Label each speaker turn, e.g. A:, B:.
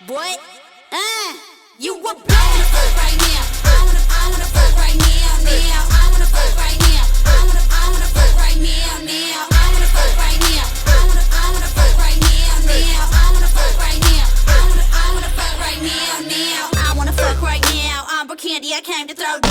A: What? You a bitch. I wanna fuck right now. I wanna fuck right now, now. I wanna fuck right now. I wanna fuck right now, now. I wanna fuck right now. I wanna fuck right now, now. I wanna fuck right now. I wanna fuck right now, now. I wanna fuck right now. I'm candy, I came to throw